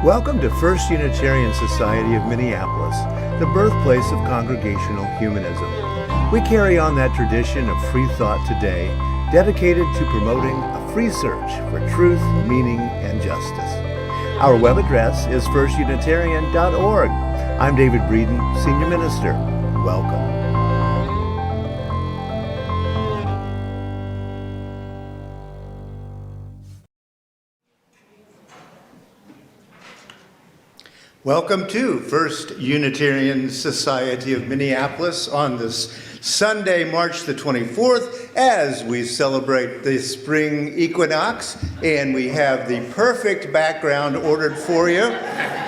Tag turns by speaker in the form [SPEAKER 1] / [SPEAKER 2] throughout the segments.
[SPEAKER 1] Welcome to First Unitarian Society of Minneapolis, the birthplace of Congregational Humanism. We carry on that tradition of free thought today, dedicated to promoting a free search for truth, meaning, and justice. Our web address is firstunitarian.org. I'm David Breeden, Senior Minister. Welcome. Welcome to First Unitarian Society of Minneapolis on this Sunday, March the 24th, as we celebrate the Spring Equinox, and we have the perfect background ordered for you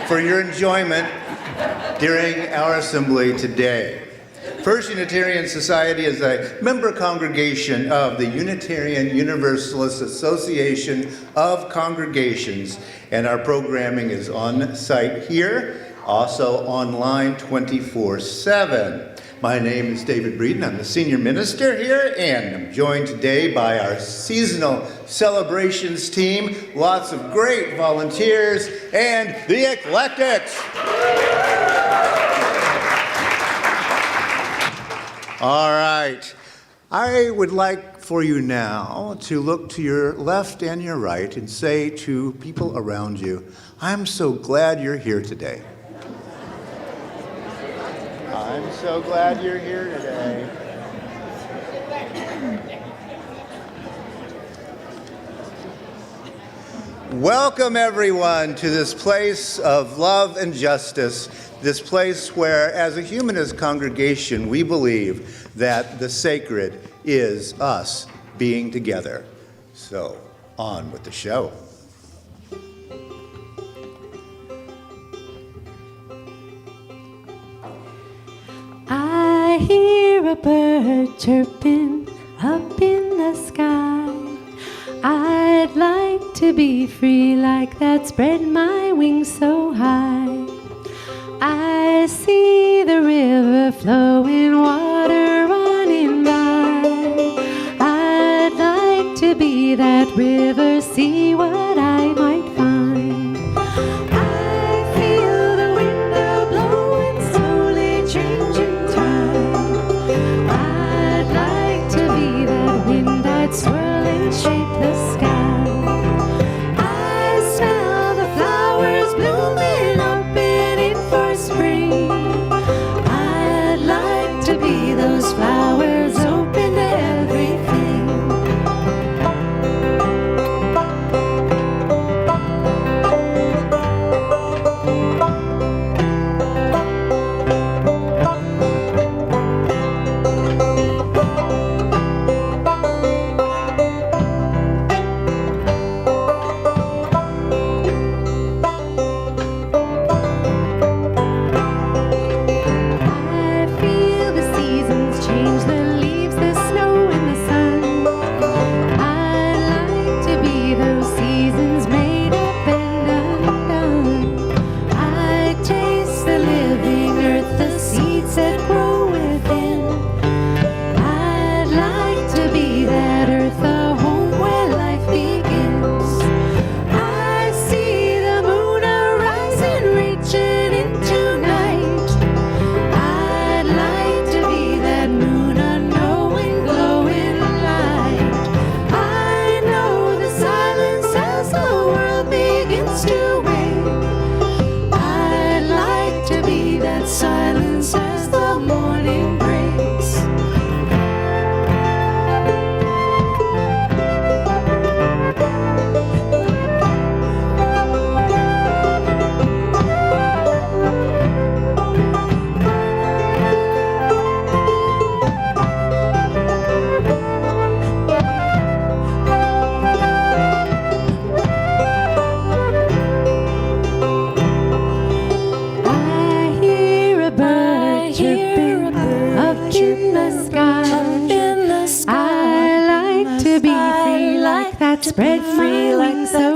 [SPEAKER 1] for your enjoyment during our assembly today. First Unitarian Society is a member congregation of the Unitarian Universalist Association of Congregations, and our programming is on site here, also online 24/7. My name is David Breeden. I'm the senior minister here, and I'm joined today by our seasonal celebrations team, lots of great volunteers, and the eclectics. All right. I would like for you now to look to your left and your right and say to people around you, I'm so glad you're here today. I'm so glad you're here today. Welcome everyone to this place of love and justice, this place where, as a humanist congregation, we believe that the sacred is us being together. So, on with the show.
[SPEAKER 2] I hear a bird chirping up in the sky. I'd like to be free like that, spread my wings so high. I see the river flowing, water running by. I'd like to be that river, see what I might find. I feel the window blowing, slowly changing time. I'd like to be that wind, I'd swirl and shape the sky. I smell the flowers blooming up and in for spring. I'd like to be those flowers open to everything.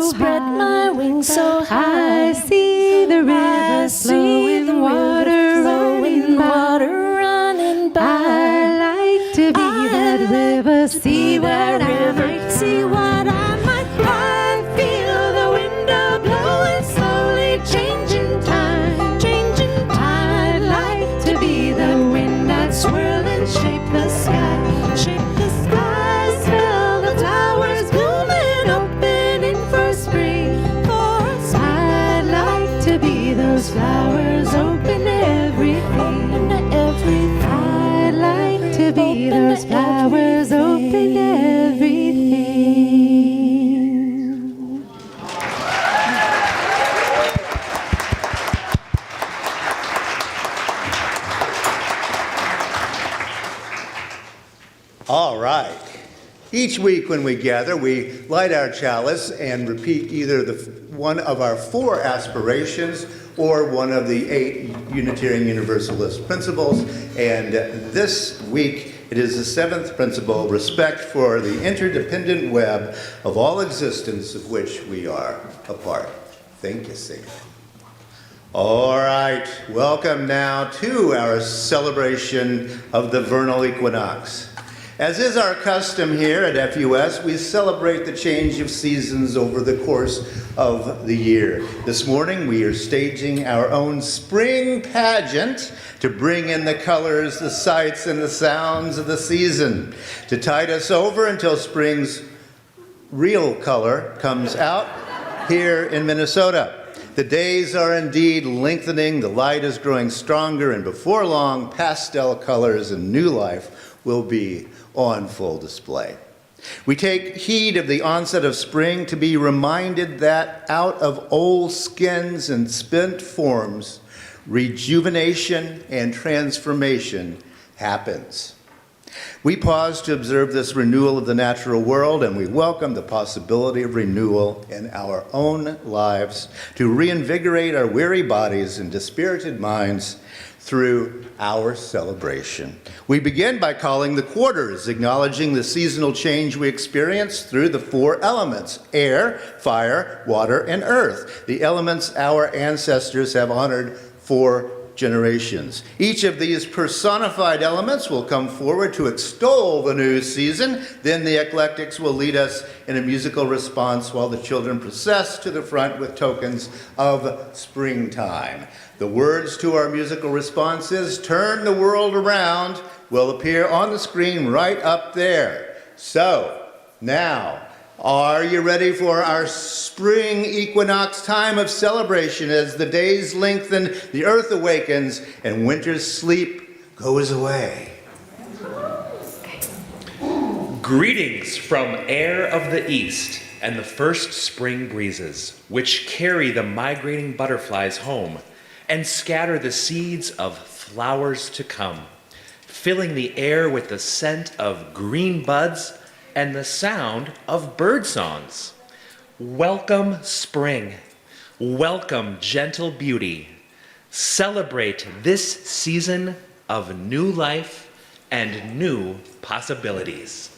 [SPEAKER 2] Spread my wings so high. I see the river flowing, water running by. I like to be that river, see what I might, see what I might. I feel the window blowing slowly. those flowers, open everything. I'd like to be those flowers, open everything.
[SPEAKER 1] All right. Each week when we gather, we light our chalice and repeat either one of our 4 aspirations or one of the 8 Unitarian Universalist principles. And this week, it is the 7th principle, respect for the interdependent web of all existence of which we are a part. Thank you, Satan. All right, welcome now to our celebration of the vernal equinox. As is our custom here at FUS, we celebrate the change of seasons over the course of the year. This morning, we are staging our own spring pageant to bring in the colors, the sights, and the sounds of the season, to tide us over until spring's real color comes out here in Minnesota. The days are indeed lengthening, the light is growing stronger, and before long, pastel colors and new life will be on full display. We take heed of the onset of spring to be reminded that out of old skins and spent forms, rejuvenation and transformation happens. We pause to observe this renewal of the natural world, and we welcome the possibility of renewal in our own lives to reinvigorate our weary bodies and dispirited minds through our celebration. We begin by calling the quarters, acknowledging the seasonal change we experience through the 4 elements: air, fire, water, and earth, the elements our ancestors have honored for generations. Each of these personified elements will come forward to extol the new season. Then the eclectics will lead us in a musical response while the children process to the front with tokens of springtime. The words to our musical responses, "Turn the World Around," will appear on the screen right up there. So, now, are you ready for our spring equinox time of celebration as the days lengthen, the earth awakens, and winter's sleep goes away?
[SPEAKER 3] Greetings from air of the east and the first spring breezes, which carry the migrating butterflies home and scatter the seeds of flowers to come, filling the air with the scent of green buds and the sound of bird songs. Welcome spring. Welcome gentle beauty. Celebrate this season of new life and new possibilities.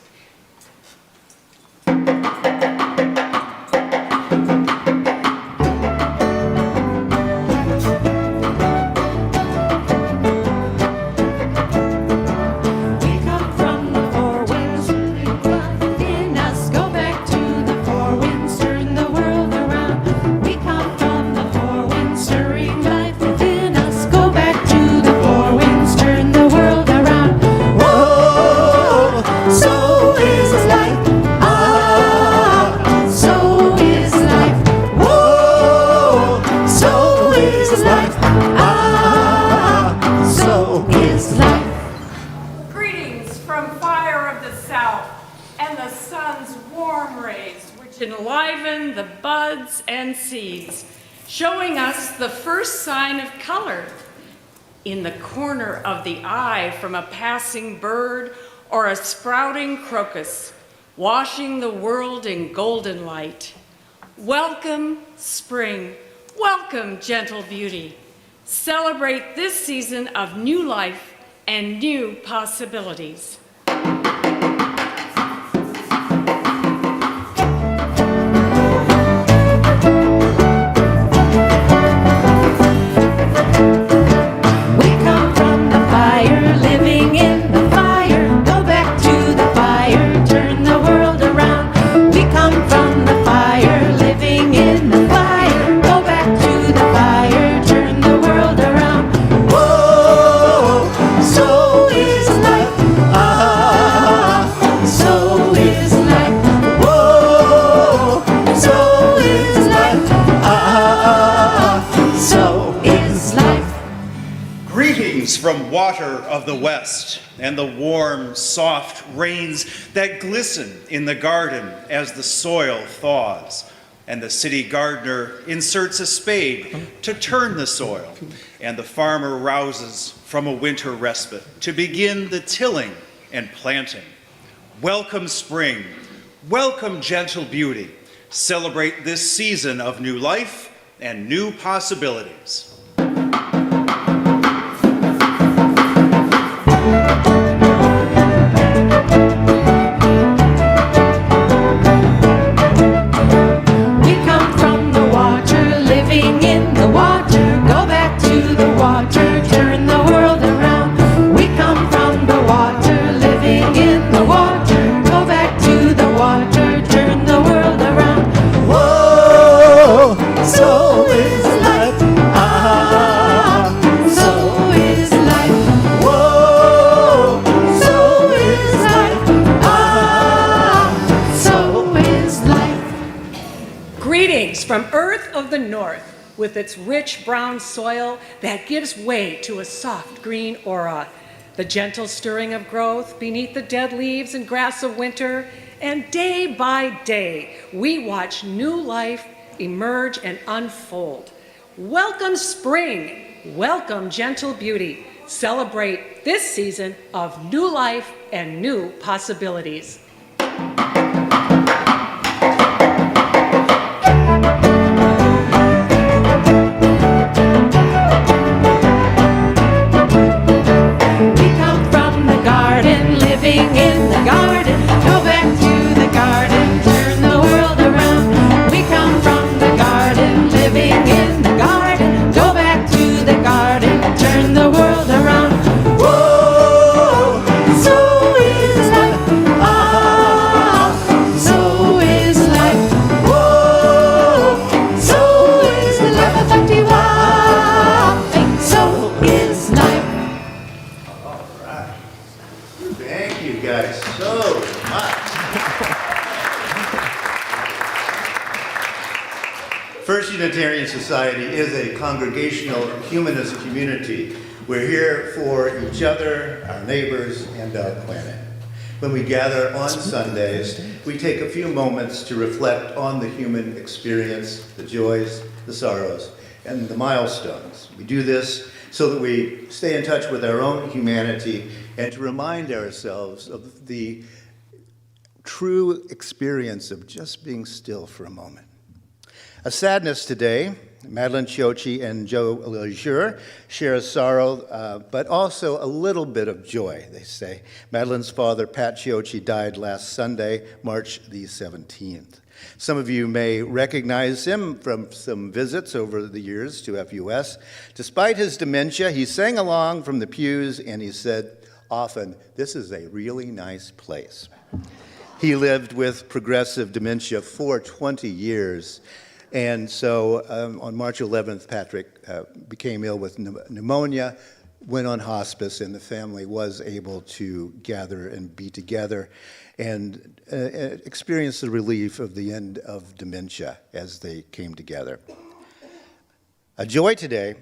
[SPEAKER 4] Enliven the buds and seeds, showing us the first sign of color in the corner of the eye from a passing bird or a sprouting crocus, washing the world in golden light. Welcome, spring. Welcome, gentle beauty. Celebrate this season of new life and new possibilities.
[SPEAKER 5] Ah. from water of the west, and the warm, soft rains that glisten in the garden as the soil thaws, and the city gardener inserts a spade to turn the soil, and the farmer rouses from a winter respite to begin the tilling and planting. Welcome spring, welcome gentle beauty. Celebrate this season of new life and new possibilities.
[SPEAKER 6] From earth of the north, with its rich brown soil that gives way to a soft green aura, the gentle stirring of growth beneath the dead leaves and grass of winter, and day by day, we watch new life emerge and unfold. Welcome spring, welcome gentle beauty. Celebrate this season of new life and new possibilities.
[SPEAKER 1] Unitarian Society is a congregational humanist community. We're here for each other, our neighbors, and our planet. When we gather on Sundays, we take a few moments to reflect on the human experience, the joys, the sorrows, and the milestones. We do this so that we stay in touch with our own humanity and to remind ourselves of the true experience of just being still for a moment. A sadness today. Madeline Chiocci and Joe Lejeune share a sorrow, but also a little bit of joy, they say. Madeline's father, Pat Chiocci, died last Sunday, March the 17th. Some of you may recognize him from some visits over the years to FUS. Despite his dementia, he sang along from the pews and he said often, "This is a really nice place." He lived with progressive dementia for 20 years. And so on March 11th, Patrick became ill with pneumonia, went on hospice, and the family was able to gather and be together and experience the relief of the end of dementia as they came together. A joy today,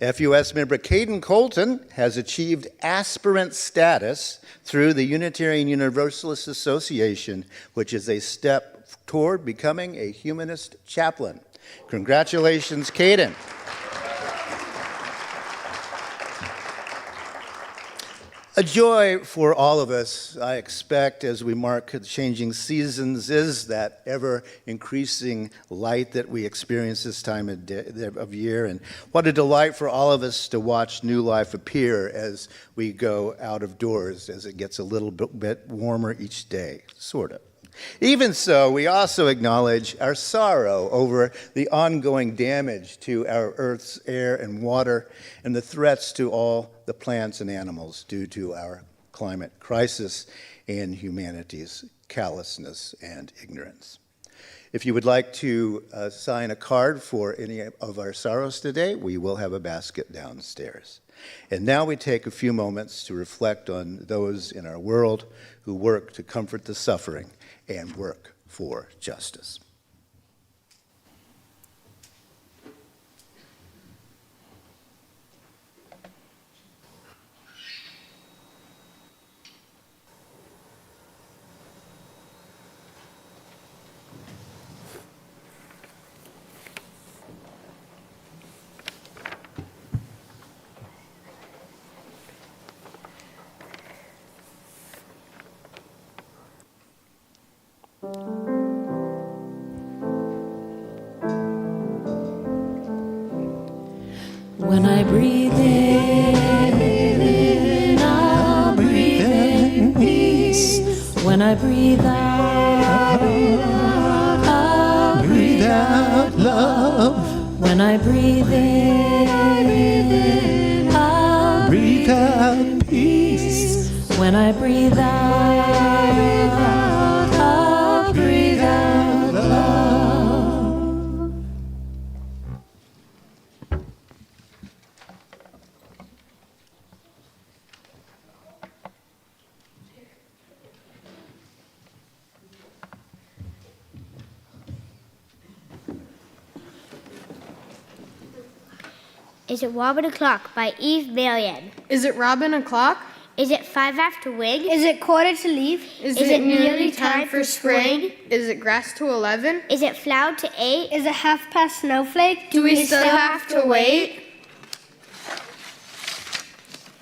[SPEAKER 1] FUS member Caden Colton has achieved aspirant status through the Unitarian Universalist Association, which is a step toward becoming a humanist chaplain. Congratulations, Caden. A joy for all of us, I expect, as we mark the changing seasons, is that ever-increasing light that we experience this time of year. And what a delight for all of us to watch new life appear as we go out of doors, as it gets a little bit warmer each day, sort of. Even so, we also acknowledge our sorrow over the ongoing damage to our Earth's air and water and the threats to all the plants and animals due to our climate crisis and humanity's callousness and ignorance. If you would like to sign a card for any of our sorrows today, we will have a basket downstairs. And now we take a few moments to reflect on those in our world who work to comfort the suffering and work for justice.
[SPEAKER 2] When I breathe in, I'll breathe in peace. When I breathe out, I'll breathe out love. When I breathe in, I'll breathe out peace. When I breathe out, I'll breathe out love.
[SPEAKER 7] Is it Robin O'Clock by Eve Marion?
[SPEAKER 8] Is it Robin O'Clock?
[SPEAKER 7] Is it 5 after wing?
[SPEAKER 9] Is it quarter to leave?
[SPEAKER 8] Is it nearly time for spring? Is it grass to 11?
[SPEAKER 7] Is it flower to 8?
[SPEAKER 9] Is it half past snowflake?
[SPEAKER 8] Do we still have to wait?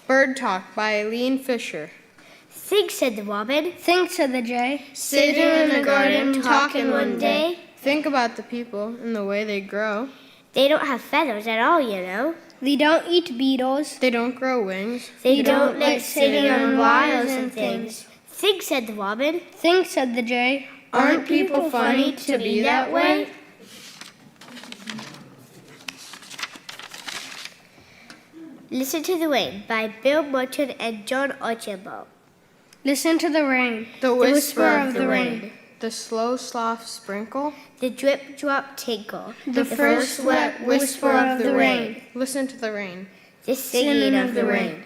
[SPEAKER 8] Bird Talk by Eileen Fisher.
[SPEAKER 7] Think, said the robin.
[SPEAKER 9] Think, said the jay.
[SPEAKER 8] Sitting in the garden talking one day. Think about the people and the way they grow.
[SPEAKER 7] They don't have feathers at all, you know.
[SPEAKER 9] They don't eat beetles.
[SPEAKER 8] They don't grow wings.
[SPEAKER 7] They don't like sitting on wires and things. Think, said the robin.
[SPEAKER 9] Think, said the jay.
[SPEAKER 8] Aren't people funny to be that way?
[SPEAKER 7] Listen to the Rain by Bill Morton and John Archibald.
[SPEAKER 9] Listen to the rain.
[SPEAKER 8] The whisper of the rain. The slow, soft sprinkle.
[SPEAKER 7] The drip, drop, tinkle.
[SPEAKER 9] The first wet whisper of the rain.
[SPEAKER 8] Listen to the rain.
[SPEAKER 7] The singing of the rain.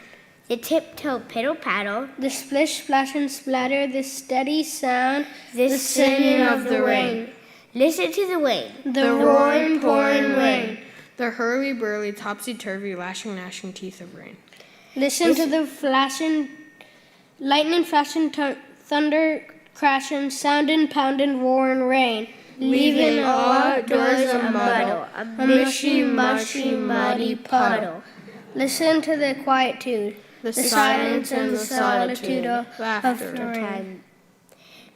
[SPEAKER 7] The tiptoe, piddle, paddle.
[SPEAKER 9] The splish, splash, and splatter. The steady sound.
[SPEAKER 7] The
[SPEAKER 9] singing of the rain.
[SPEAKER 7] Listen to the rain.
[SPEAKER 9] The roaring, pouring rain.
[SPEAKER 8] The hurly-burly, topsy-turvy, lashing, gnashing teeth of rain.
[SPEAKER 9] Listen to the flashing, lightning flashing, thunder crashing, sounding, pounding, roaring rain.
[SPEAKER 7] Leaving all outdoors a muddle, a mushy, muddy puddle.
[SPEAKER 9] Listen to the quietude,
[SPEAKER 8] The
[SPEAKER 9] silence and the solitude of
[SPEAKER 8] laughter.
[SPEAKER 9] rain.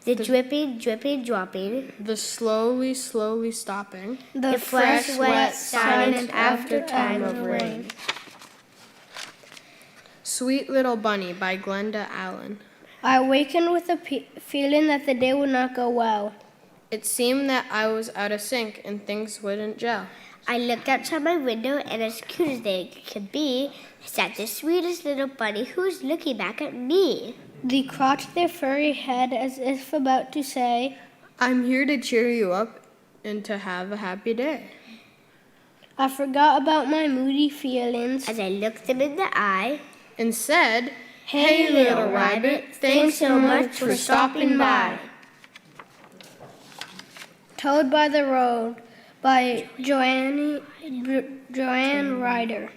[SPEAKER 7] The dripping, dripping, dropping.
[SPEAKER 8] The slowly, slowly stopping.
[SPEAKER 9] The
[SPEAKER 7] Fresh, wet, silent aftertime of rain.
[SPEAKER 8] Sweet Little Bunny by Glenda Allen.
[SPEAKER 9] I awakened with a feeling that the day would not go well.
[SPEAKER 8] It seemed that I was out of sync and things wouldn't gel.
[SPEAKER 7] I looked outside my window, and as cute as they could be, sat the sweetest little bunny who was looking back at me.
[SPEAKER 9] They cocked their furry head as if about to say,
[SPEAKER 8] I'm here to cheer you up and to have a happy day.
[SPEAKER 9] I forgot about my moody feelings.
[SPEAKER 7] As I looked them in the eye,
[SPEAKER 8] And said,
[SPEAKER 7] Hey, little rabbit, thanks so much for stopping by.
[SPEAKER 9] Toad by the Road by Joanne Ryder.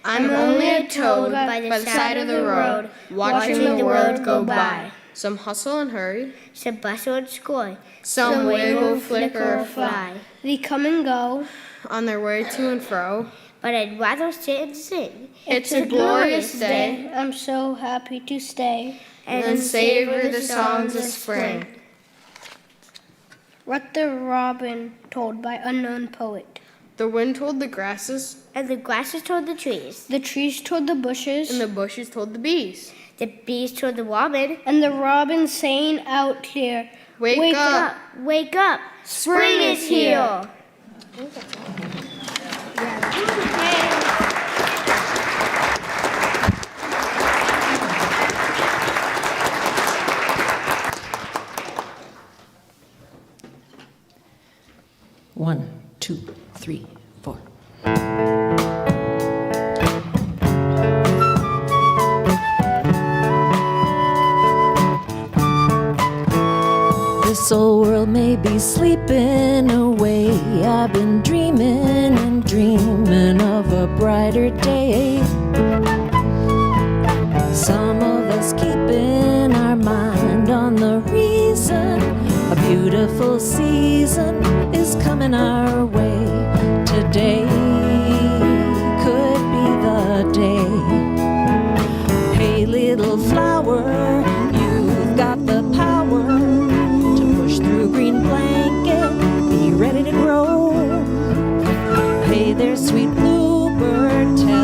[SPEAKER 8] I'm only a toad by the side of the road, watching the world go by. Some hustle and hurry,
[SPEAKER 7] Some bustle and scoy,
[SPEAKER 8] some wiggle, flicker, or fly,
[SPEAKER 9] They come and go.
[SPEAKER 8] on their way to and fro.
[SPEAKER 7] but I'd rather sit and sing.
[SPEAKER 8] It's a glorious day,
[SPEAKER 9] I'm so happy to stay.
[SPEAKER 8] and savor the songs of spring.
[SPEAKER 9] What the Robin Told by Unknown Poet.
[SPEAKER 8] The wind told the grasses,
[SPEAKER 7] And the grasses told the trees,
[SPEAKER 9] The trees told the bushes,
[SPEAKER 8] and the bushes told the bees.
[SPEAKER 7] the bees told the robin,
[SPEAKER 9] and the robin saying out clear,
[SPEAKER 8] Wake up.
[SPEAKER 7] wake up, spring is here.
[SPEAKER 2] One, two, three, four. This old world may be sleeping away. I've been dreaming and dreaming of a brighter day. Some of us keeping our mind on the reason a beautiful season is coming our way. Today could be the day. Hey, little flower, you've got the power to push through green blanket, be ready to grow. Hey there, sweet bluebird, tell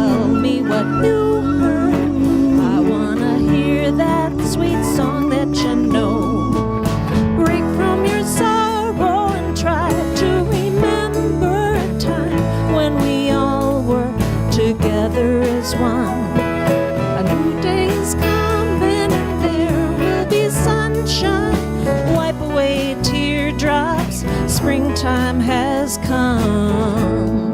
[SPEAKER 10] one. A new day is coming and there will be sunshine. Wipe away teardrops, springtime has come.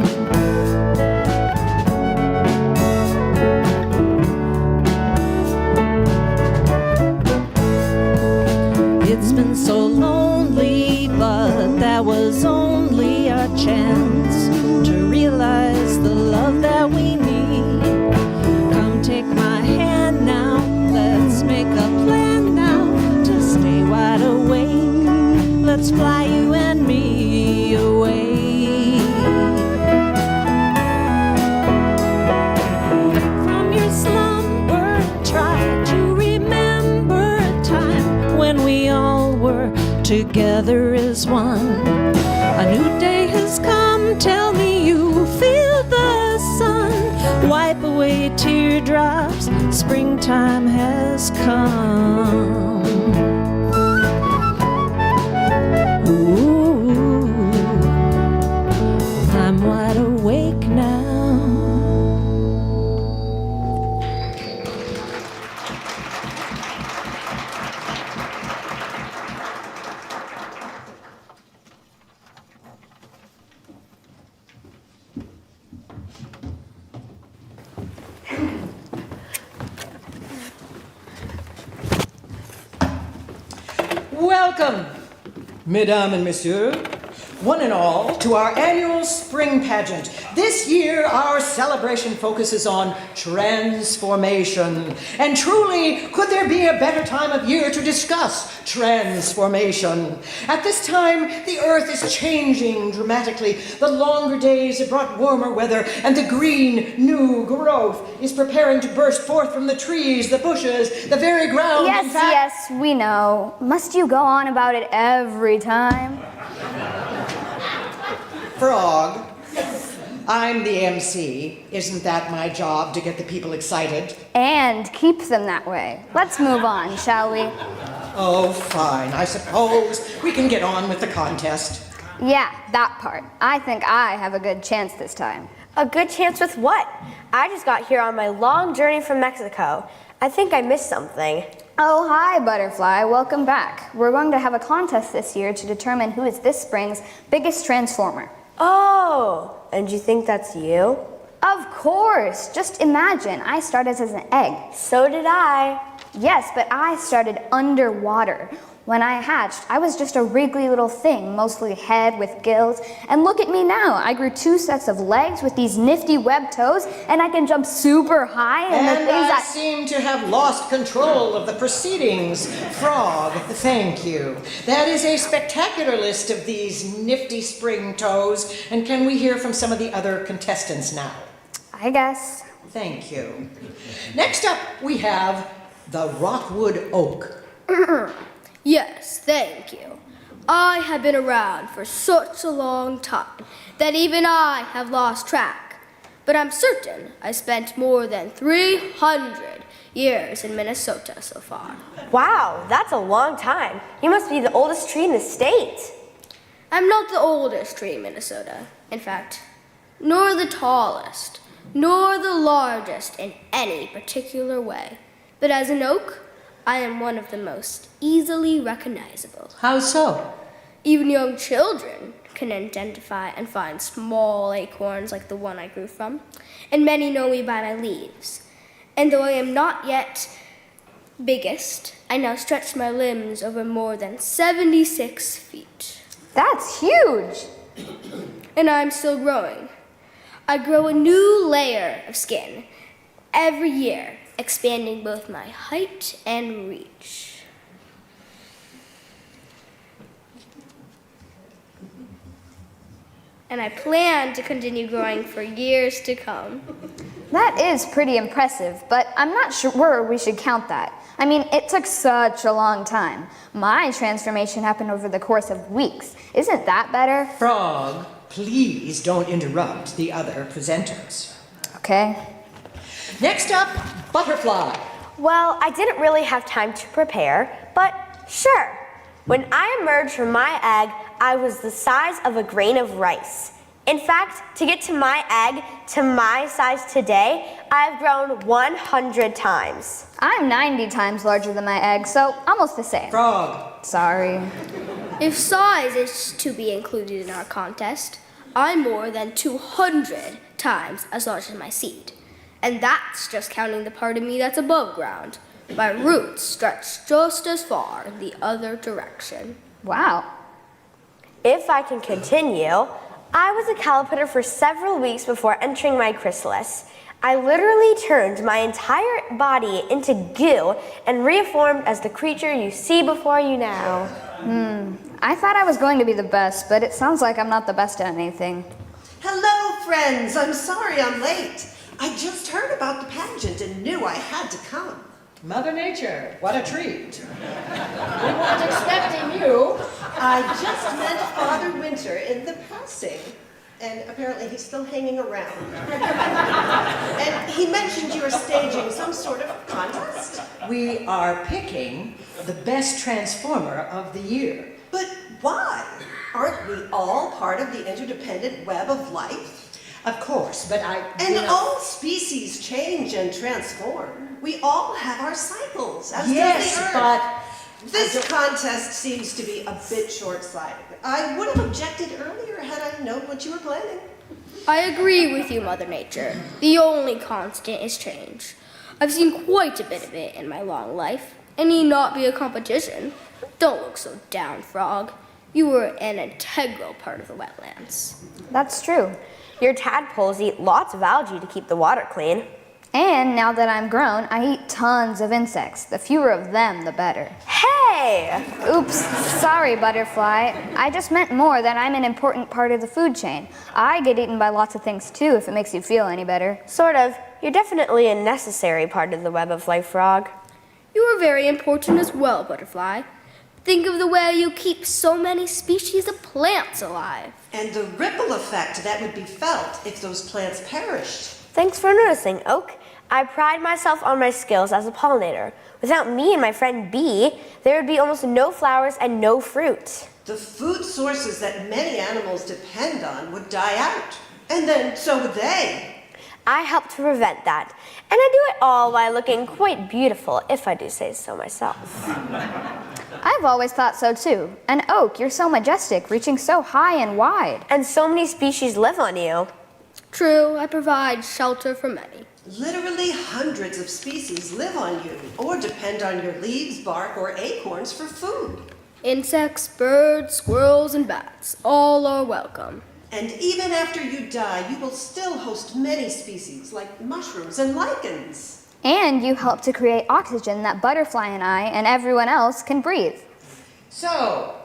[SPEAKER 10] It's been so lonely, but that was only our chance to realize the love that we need. Come take my hand now, let's make a plan now to stay wide awake. Let's fly you and me away. From your slumber, try to remember a time when we all were together as one. A new day has come, tell me you feel the sun. Wipe away teardrops, springtime has come. Ooh, I'm wide awake now.
[SPEAKER 11] Welcome, mesdames and messieurs, one and all, to our annual spring pageant. This year, our celebration focuses on transformation. And truly, could there be a better time of year to discuss transformation? At this time, the earth is changing dramatically. The longer days have brought warmer weather, and the green, new growth is preparing to burst forth from the trees, the bushes, the very ground.
[SPEAKER 12] Yes, we know. Must you go on about it every time?
[SPEAKER 11] Frog, I'm the MC. Isn't that my job, to get the people excited?
[SPEAKER 12] And keep them that way. Let's move on, shall we?
[SPEAKER 11] Oh, fine. I suppose we can get on with the contest.
[SPEAKER 12] Yeah, that part. I think I have a good chance this time.
[SPEAKER 13] A good chance with what? I just got here on my long journey from Mexico. I think I missed something.
[SPEAKER 12] Oh, hi, Butterfly. Welcome back. We're going to have a contest this year to determine who is this spring's biggest transformer.
[SPEAKER 13] Oh, and you think that's you?
[SPEAKER 12] Of course. Just imagine, I started as an egg.
[SPEAKER 13] So did I.
[SPEAKER 12] Yes, but I started underwater. When I hatched, I was just a wriggly little thing, mostly head with gills. And look at me now. I grew 2 sets of legs with these nifty webbed toes, and I can jump super high.
[SPEAKER 11] And I seem to have lost control of the proceedings. Frog, thank you. That is a spectacular list of these nifty spring toes. And can we hear from some of the other contestants now?
[SPEAKER 12] I guess.
[SPEAKER 11] Thank you. Next up, we have the Rockwood Oak.
[SPEAKER 14] Yes, thank you. I have been around for such a long time that even I have lost track. But I'm certain I spent more than 300 years in Minnesota so far.
[SPEAKER 13] Wow, that's a long time. You must be the oldest tree in the state.
[SPEAKER 14] I'm not the oldest tree in Minnesota, in fact, nor the tallest, nor the largest in any particular way. But as an oak, I am one of the most easily recognizable.
[SPEAKER 11] How so?
[SPEAKER 14] Even young children can identify and find small acorns like the one I grew from, and many know me by my leaves. And though I am not yet biggest, I now stretch my limbs over more than 76 feet.
[SPEAKER 12] That's huge!
[SPEAKER 14] And I'm still growing. I grow a new layer of skin every year, expanding both my height and reach. And I plan to continue growing for years to come.
[SPEAKER 12] That is pretty impressive, but I'm not sure we should count that. I mean, it took such a long time. My transformation happened over the course of weeks. Isn't that better?
[SPEAKER 11] Frog, please don't interrupt the other presenters.
[SPEAKER 12] Okay.
[SPEAKER 11] Next up, Butterfly.
[SPEAKER 13] Well, I didn't really have time to prepare, but sure. When I emerged from my egg, I was the size of a grain of rice. In fact, to get to my egg, to my size today, I've grown 100 times.
[SPEAKER 12] I'm 90 times larger than my egg, so almost the same.
[SPEAKER 11] Frog.
[SPEAKER 12] Sorry.
[SPEAKER 14] If size is to be included in our contest, I'm more than 200 times as large as my seed. And that's just counting the part of me that's above ground. My roots stretch just as far in the other direction.
[SPEAKER 12] Wow.
[SPEAKER 13] If I can continue, I was a caterpillar for several weeks before entering my chrysalis. I literally turned my entire body into goo and reformed as the creature you see before you now.
[SPEAKER 12] I thought I was going to be the best, but it sounds like I'm not the best at anything.
[SPEAKER 15] Hello, friends. I'm sorry I'm late. I just heard about the pageant and knew I had to come.
[SPEAKER 11] Mother Nature, what a treat. We weren't expecting you.
[SPEAKER 15] I just met Father Winter in the passing, and apparently he's still hanging around. And he mentioned you were staging some sort of contest.
[SPEAKER 11] We are picking the best transformer of the year.
[SPEAKER 15] But why? Aren't we all part of the interdependent web of life?
[SPEAKER 11] Of course, but
[SPEAKER 15] And all species change and transform. We all have our cycles, as
[SPEAKER 11] yes,
[SPEAKER 15] does the Earth.
[SPEAKER 11] but
[SPEAKER 15] This contest seems to be a bit short-sighted. I would have objected earlier had I known what you were planning.
[SPEAKER 14] I agree with you, Mother Nature. The only constant is change. I've seen quite a bit of it in my long life. It need not be a competition. Don't look so down, Frog. You were an integral part of the wetlands.
[SPEAKER 13] That's true. Your tadpoles eat lots of algae to keep the water clean.
[SPEAKER 12] And now that I'm grown, I eat tons of insects. The fewer of them, the better.
[SPEAKER 13] Hey!
[SPEAKER 12] Oops, sorry, butterfly. I just meant more that I'm an important part of the food chain. I get eaten by lots of things too, if it makes you feel any better.
[SPEAKER 13] Sort of. You're definitely a necessary part of the web of life, Frog.
[SPEAKER 14] You are very important as well, Butterfly. Think of the way you keep so many species of plants alive.
[SPEAKER 15] And the ripple effect that would be felt if those plants perished.
[SPEAKER 13] Thanks for noticing, Oak. I pride myself on my skills as a pollinator. Without me and my friend Bee, there would be almost no flowers and no fruit.
[SPEAKER 15] The food sources that many animals depend on would die out. And then so would they.
[SPEAKER 13] I help to prevent that. And I do it all while looking quite beautiful, if I do say so myself.
[SPEAKER 12] I've always thought so too. And Oak, you're so majestic, reaching so high and wide.
[SPEAKER 13] And so many species live on you.
[SPEAKER 14] True, I provide shelter for many.
[SPEAKER 15] Literally hundreds of species live on you or depend on your leaves, bark, or acorns for food.
[SPEAKER 14] Insects, birds, squirrels, and bats, all are welcome.
[SPEAKER 15] And even after you die, you will still host many species like mushrooms and lichens.
[SPEAKER 12] And you help to create oxygen that Butterfly and I and everyone else can breathe.
[SPEAKER 11] So,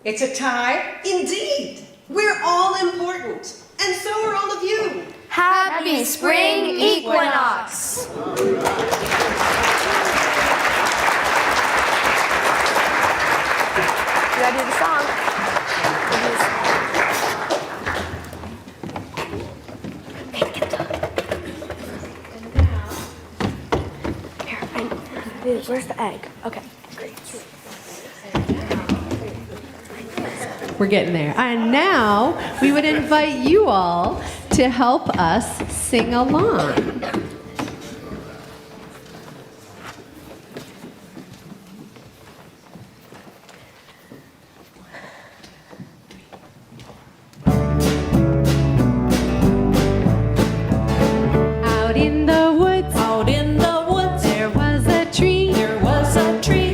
[SPEAKER 11] it's a tie?
[SPEAKER 15] Indeed! We're all important. And so are all of you.
[SPEAKER 13] Happy Spring Equinox!
[SPEAKER 15] You
[SPEAKER 13] gotta do the song. Here, where's the egg? Okay, great.
[SPEAKER 2] We're getting there. And now we would invite you all to help us sing along. Out in the woods, there was a tree,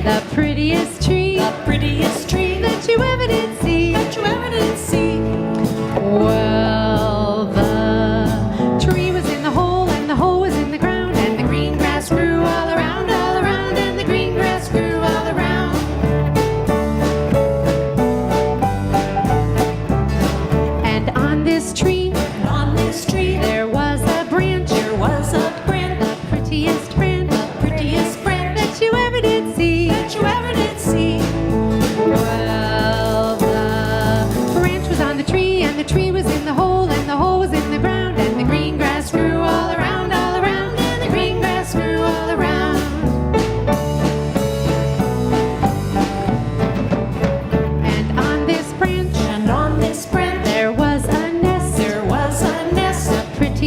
[SPEAKER 2] the prettiest tree, that you ever did see. Well, the tree was in the hole, and the hole was in the ground, and the green grass grew all around, and the green grass grew all around. And on this tree, there was a branch, the prettiest branch, that you ever did see. Well, the branch was on the tree, and the tree was in the hole, and the hole was in the ground, and the green grass grew all around, and the green grass grew all around. And on this branch, there was a nest,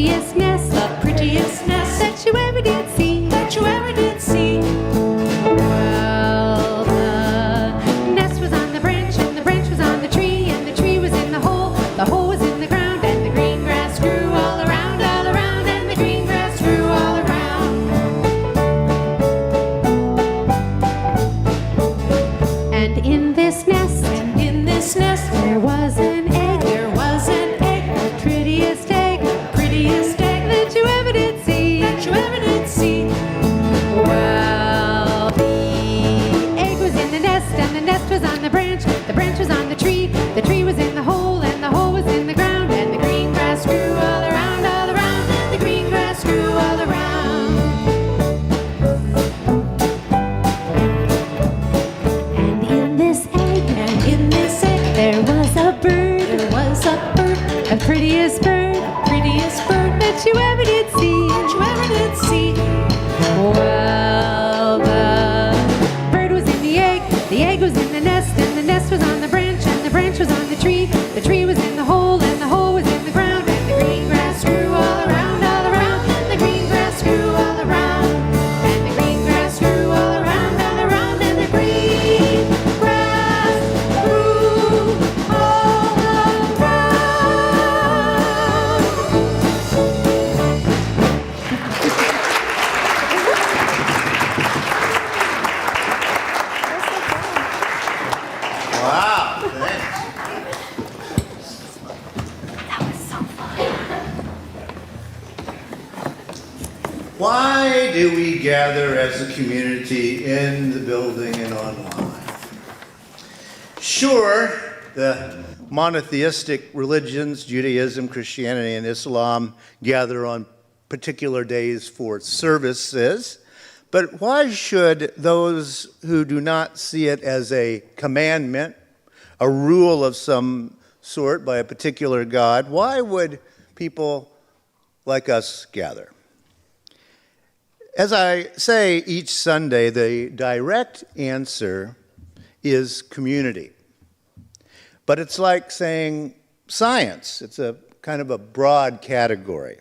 [SPEAKER 2] prettiest nest,
[SPEAKER 10] the prettiest nest
[SPEAKER 2] that you ever did see,
[SPEAKER 10] that you ever did see.
[SPEAKER 2] Well, the nest was on the branch, and the branch was on the tree, and the tree was in the hole was in the ground, and the green grass grew all around, and the green grass grew all around. And in this nest, there was an egg, the prettiest egg that you ever did see, Well, the egg was in the nest, and the nest was on the branch was on the tree was in the hole was in the ground, and the green grass grew all around, and the green grass grew all around. And in this egg, there was a bird, the prettiest bird that you ever did see, Well, the bird was in the egg was in the nest, and the nest was on the branch was on the tree was in the hole was in the ground, and the green grass grew all around, and the green grass grew all around, and the green grass grew all around, and the green grass grew all around.
[SPEAKER 1] Wow, thanks. Why do we gather as a community in the building and online? Sure, the monotheistic religions, Judaism, Christianity, and Islam, gather on particular days for services. But why should those who do not see it as a commandment, a rule of some sort by a particular God, why would people like us gather? As I say each Sunday, the direct answer is community. But it's like saying science. It's a kind of a broad category.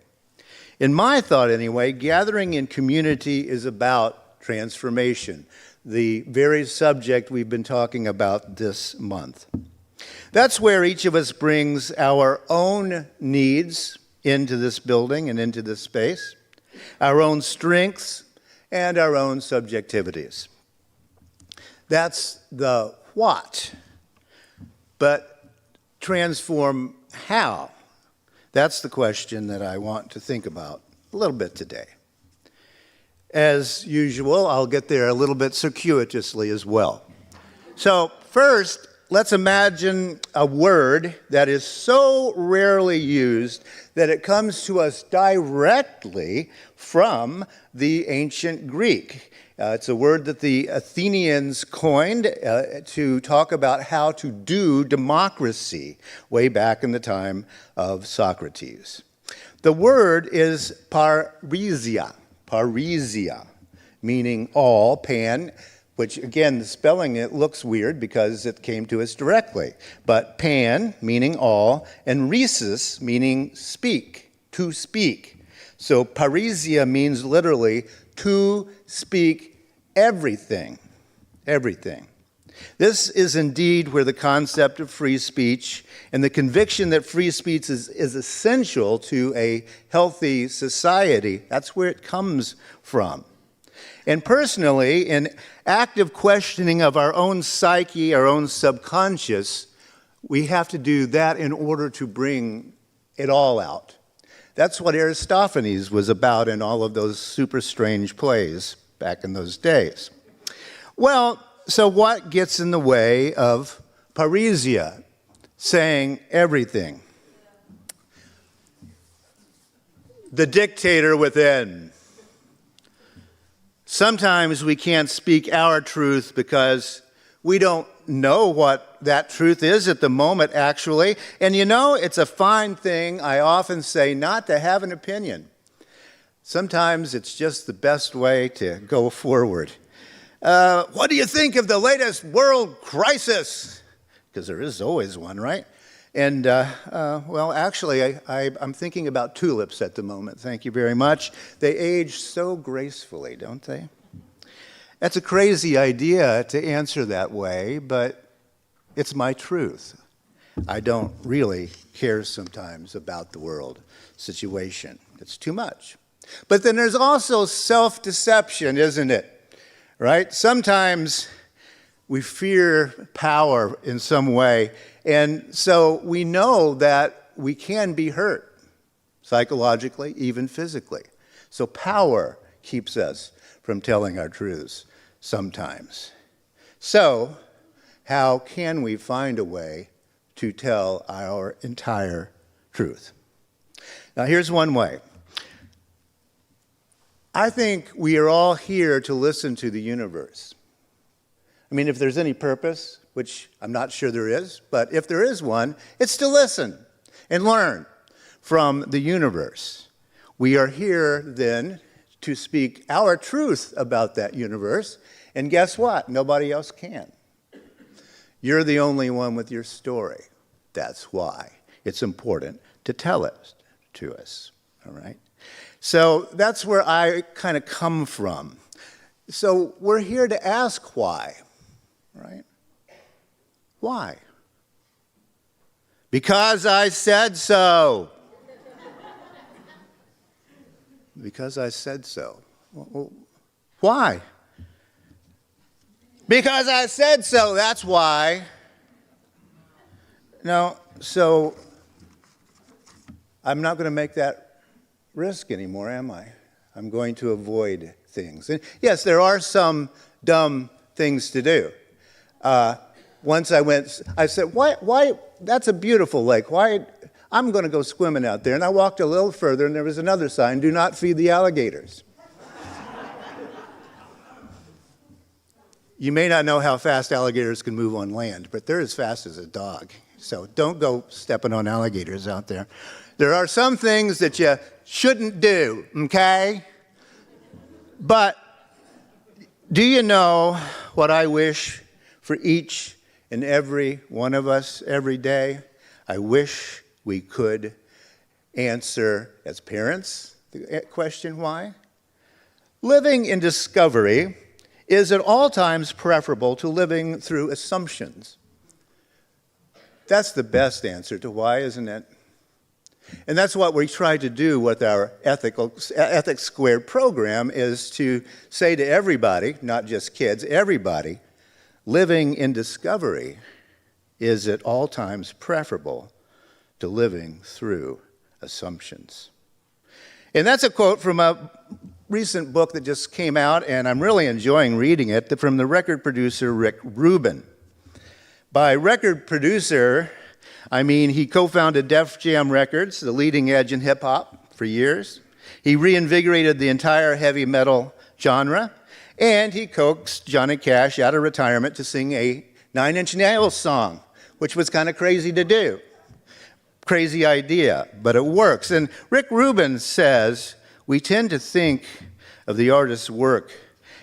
[SPEAKER 1] In my thought, anyway, gathering in community is about transformation, the very subject we've been talking about this month. That's where each of us brings our own needs into this building and into this space, our own strengths and our own subjectivities. That's the what. But transform how? That's the question that I want to think about a little bit today. As usual, I'll get there a little bit circuitously as well. So first, let's imagine a word that is so rarely used that it comes to us directly from the ancient Greek. It's a word that the Athenians coined to talk about how to do democracy way back in the time of Socrates. The word is parrhesia, meaning all, pan, which again, the spelling, it looks weird because it came to us directly. But pan, meaning all, and rhesis, meaning speak, to speak. So parrhesia means literally to speak everything, everything. This is indeed where the concept of free speech and the conviction that free speech is essential to a healthy society, that's where it comes from. And personally, in active questioning of our own psyche, our own subconscious, we have to do that in order to bring it all out. That's what Aristophanes was about in all of those super strange plays back in those days. Well, so what gets in the way of parrhesia, saying everything? The dictator within. Sometimes we can't speak our truth because we don't know what that truth is at the moment, actually. And you know, it's a fine thing, I often say, not to have an opinion. Sometimes it's just the best way to go forward. What do you think of the latest world crisis? Because there is always one, right? And, well, actually, I'm thinking about tulips at the moment. Thank you very much. They age so gracefully, don't they? That's a crazy idea to answer that way, but it's my truth. I don't really care sometimes about the world situation. It's too much. But then there's also self-deception, isn't it? Right? Sometimes we fear power in some way, and so we know that we can be hurt psychologically, even physically. So power keeps us from telling our truths sometimes. So how can we find a way to tell our entire truth? Now, here's one way. I think we are all here to listen to the universe. I mean, if there's any purpose, which I'm not sure there is, but if there is one, it's to listen and learn from the universe. We are here then to speak our truth about that universe, and guess what? Nobody else can. You're the only one with your story. That's why it's important to tell it to us, all right? So that's where I kind of come from. So we're here to ask why, right? Why? Because I said so. Because I said so. Well, why? Because I said so, that's why. No, so I'm not going to make that risk anymore, am I? I'm going to avoid things. And yes, there are some dumb things to do. Once I said, why, that's a beautiful lake. Why, I'm going to go swimming out there. And I walked a little further, and there was another sign, do not feed the alligators. You may not know how fast alligators can move on land, but they're as fast as a dog. So don't go stepping on alligators out there. There are some things that you shouldn't do, okay? But do you know what I wish for each and every one of us every day? I wish we could answer as parents the question why. Living in discovery is at all times preferable to living through assumptions. That's the best answer to why, isn't it? And that's what we try to do with our Ethics Squared program, is to say to everybody, not just kids, everybody, living in discovery is at all times preferable to living through assumptions. And that's a quote from a recent book that just came out, and I'm really enjoying reading it, from the record producer Rick Rubin. By record producer, I mean he co-founded Def Jam Records, the leading edge in hip-hop, for years. He reinvigorated the entire heavy metal genre, and he coaxed Johnny Cash out of retirement to sing a Nine Inch Nails song, which was kind of crazy to do. Crazy idea, but it works. And Rick Rubin says, we tend to think of the artist's work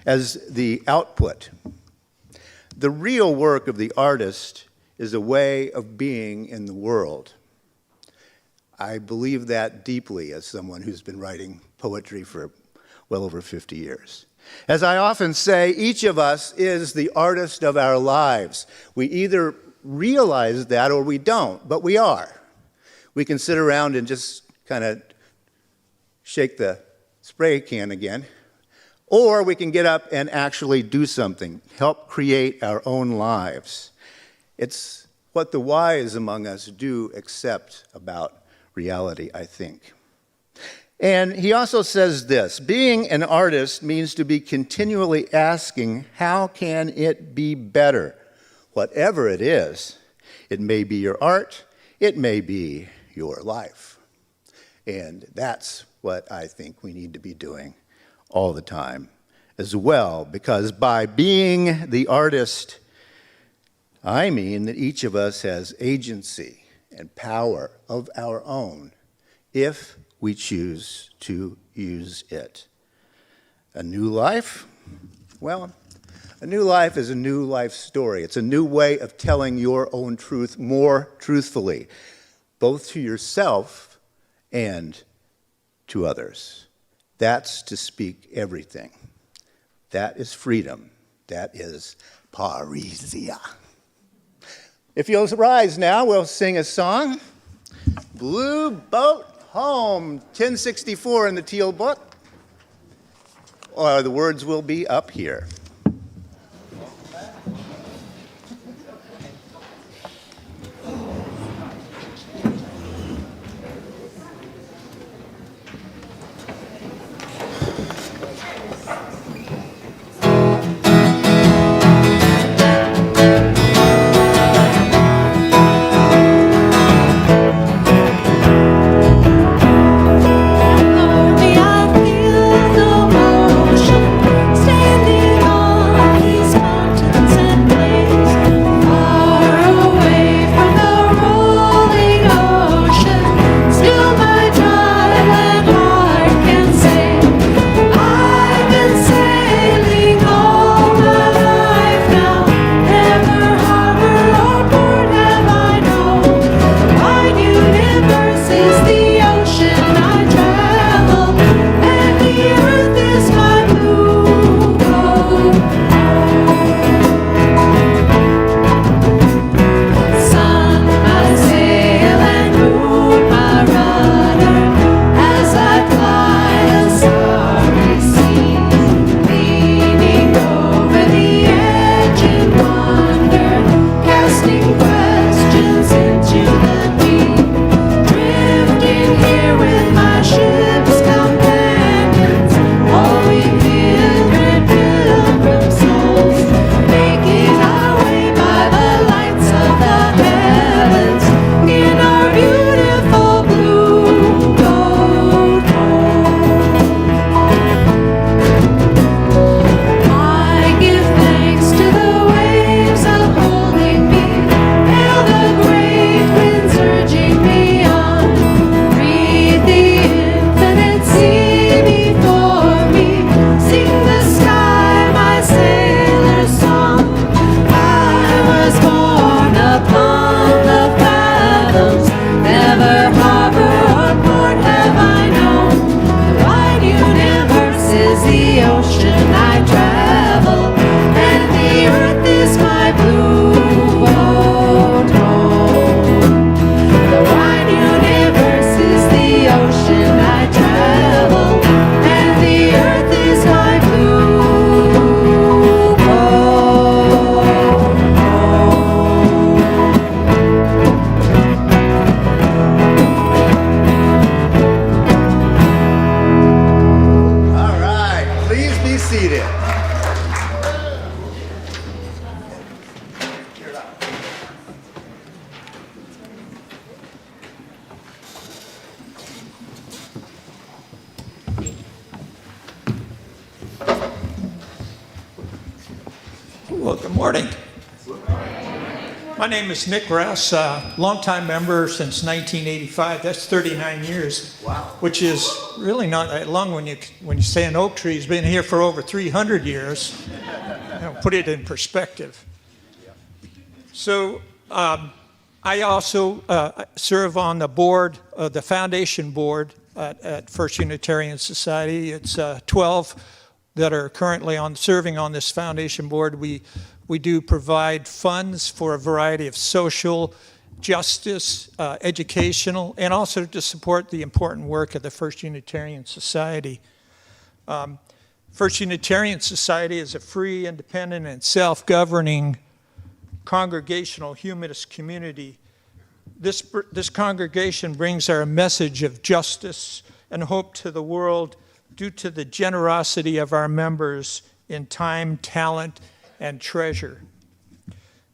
[SPEAKER 1] as the output. The real work of the artist is a way of being in the world. I believe that deeply as someone who's been writing poetry for well over 50 years. As I often say, each of us is the artist of our lives. We either realize that or we don't, but we are. We can sit around and just kind of shake the spray can again, or we can get up and actually do something, help create our own lives. It's what the wise among us do accept about reality, I think. And he also says this, being an artist means to be continually asking, how can it be better? Whatever it is, it may be your art, it may be your life. And that's what I think we need to be doing all the time as well, because by being the artist, I mean that each of us has agency and power of our own if we choose to use it. A new life? Well, A new life is a new life story. It's a new way of telling your own truth more truthfully, both to yourself and to others. That's to speak everything. That is freedom. That is parrhesia. If you'll rise now, we'll sing a song. Blue Boat Home, 1064 in the Teal Book. Or the words will be up here.
[SPEAKER 16] Well, good morning. My name is Nick Rouse, longtime member since 1985. That's 39 years. Wow. Which is really not that long when you say an oak tree has been here for over 300 years. Put it in perspective. So I also serve on the board, the foundation board at First Unitarian Society. It's 12 that are currently serving on this foundation board. We do provide funds for a variety of social, justice, educational, and also to support the important work of the First Unitarian Society. First Unitarian Society is a free, independent, and self-governing congregational humanist community. This congregation brings our message of justice and hope to the world due to the generosity of our members in time, talent, and treasure.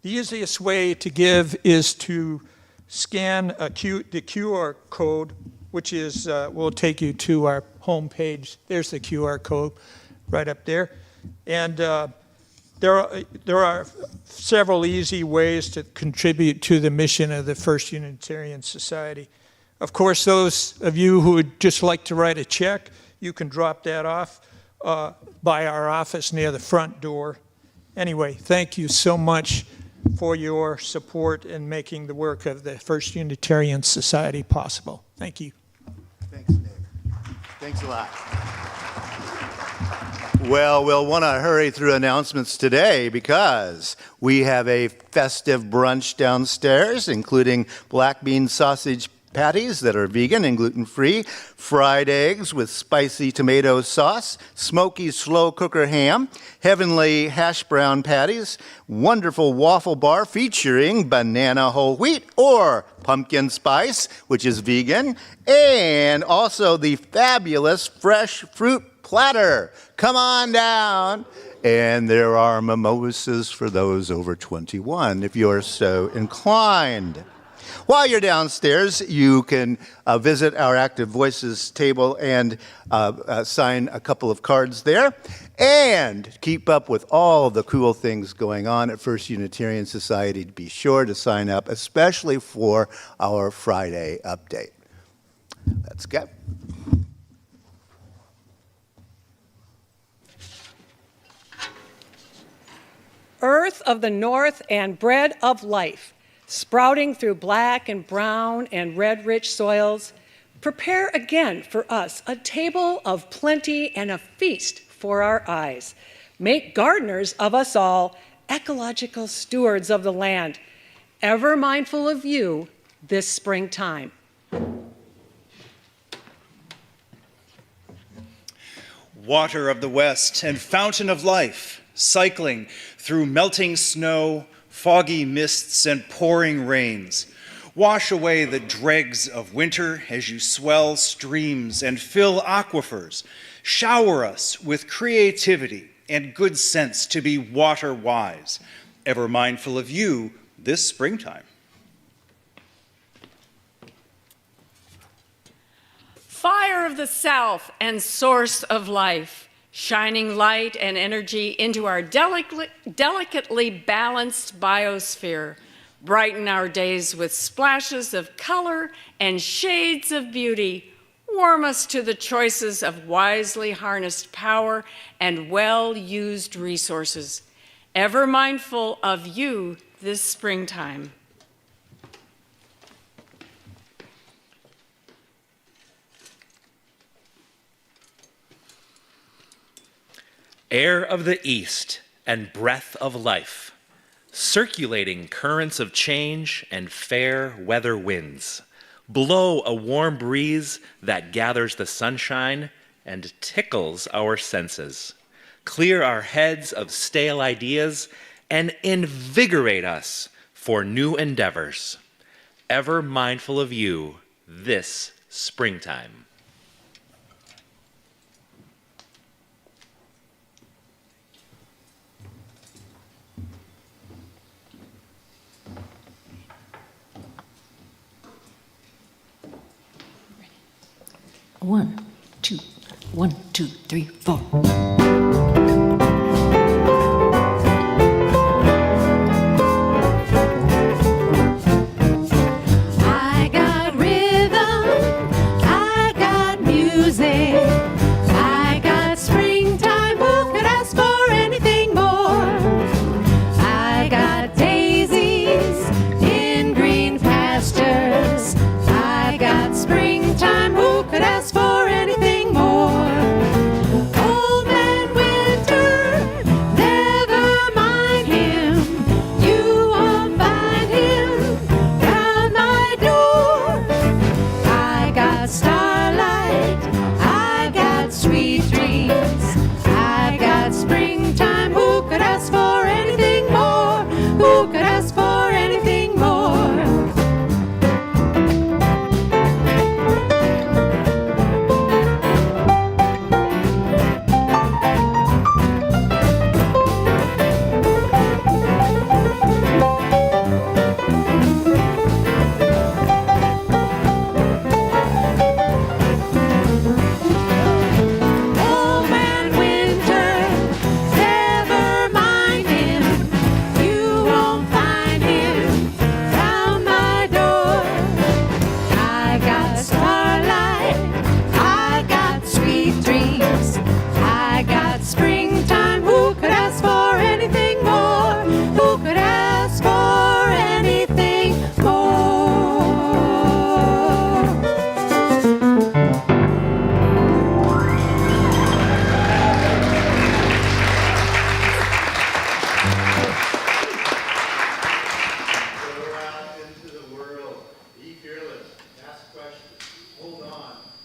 [SPEAKER 16] The easiest way to give is to scan the QR code, which is will take you to our home page. There's the QR code right up there. And there are several easy ways to contribute to the mission of the First Unitarian Society. Of course, those of you who would just like to write a check, you can drop that off by our office near the front door. Anyway, thank you so much for your support in making the work of the First Unitarian Society possible. Thank you.
[SPEAKER 1] Thanks, Nick. Thanks a lot. Well, we'll want to hurry through announcements today because we have a festive brunch downstairs, including black bean sausage patties that are vegan and gluten-free, fried eggs with spicy tomato sauce, smoky slow cooker ham, heavenly hash brown patties, wonderful waffle bar featuring banana whole wheat or pumpkin spice, which is vegan, and also the fabulous fresh fruit platter. Come on down. And there are mimosas for those over 21 if you're so inclined. While you're downstairs, you can visit our Active Voices table and sign a couple of cards there and keep up with all the cool things going on at First Unitarian Society. Be sure to sign up, especially for our Friday update. Let's go.
[SPEAKER 6] Earth of the north and bread of life, sprouting through black and brown and red rich soils, prepare again for us a table of plenty and a feast for our eyes. Make gardeners of us all, ecological stewards of the land, ever mindful of you this springtime.
[SPEAKER 5] Water of the west and fountain of life, cycling through melting snow, foggy mists, and pouring rains. Wash away the dregs of winter as you swell streams and fill aquifers. Shower us with creativity and good sense to be water wise, ever mindful of you this springtime.
[SPEAKER 4] Fire of the south and source of life, shining light and energy into our delicately balanced biosphere. Brighten our days with splashes of color and shades of beauty. Warm us to the choices of wisely harnessed power and well-used resources. Ever mindful of you this springtime.
[SPEAKER 3] Air of the east and breath of life, circulating currents of change and fair weather winds, blow a warm breeze that gathers the sunshine and tickles our senses, clear our heads of stale ideas and invigorate us for new endeavors, ever mindful of you this springtime.
[SPEAKER 10] One, two, 1, 2, 3, 4. I got rhythm, I got music, I got springtime, who could ask for anything more? I got daisies in green pastures, I got springtime, who could ask for anything more? Old man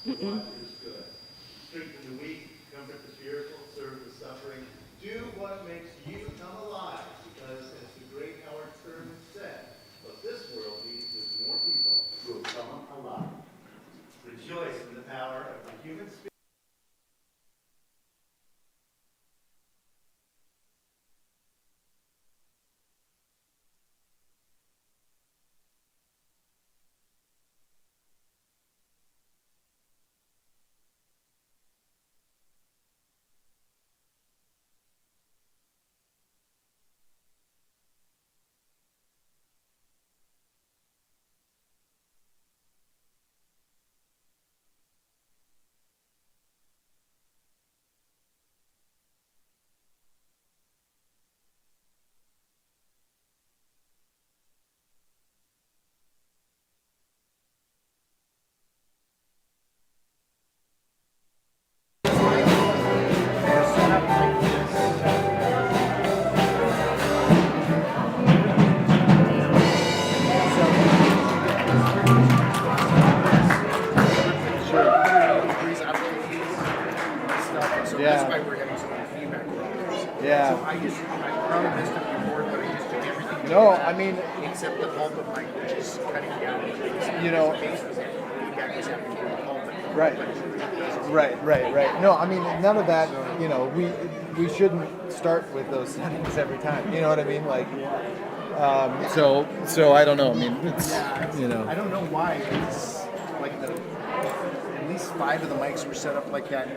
[SPEAKER 1] What is good. Strengthen the weak, comfort the fearful, serve the suffering. Do what makes you come alive, because as the great Howard Stern said, what this world needs is more people who will come alive. Rejoice in the power of the human spirit.
[SPEAKER 17] That's why we're getting so much feedback from others.
[SPEAKER 18] Yeah.
[SPEAKER 17] So I'm proud of this to be board, but I just do everything.
[SPEAKER 18] No, I mean,
[SPEAKER 17] except the pulpit mic, which is cutting down.
[SPEAKER 18] You know,
[SPEAKER 17] feedback is happening from the pulpit.
[SPEAKER 18] Right. No, I mean, none of that. You know, we shouldn't start with those settings every time. You know what I mean? Like, so I don't know. I mean, it's you know.
[SPEAKER 17] I don't know why. It's like at least 5 of the mics were set up like that, and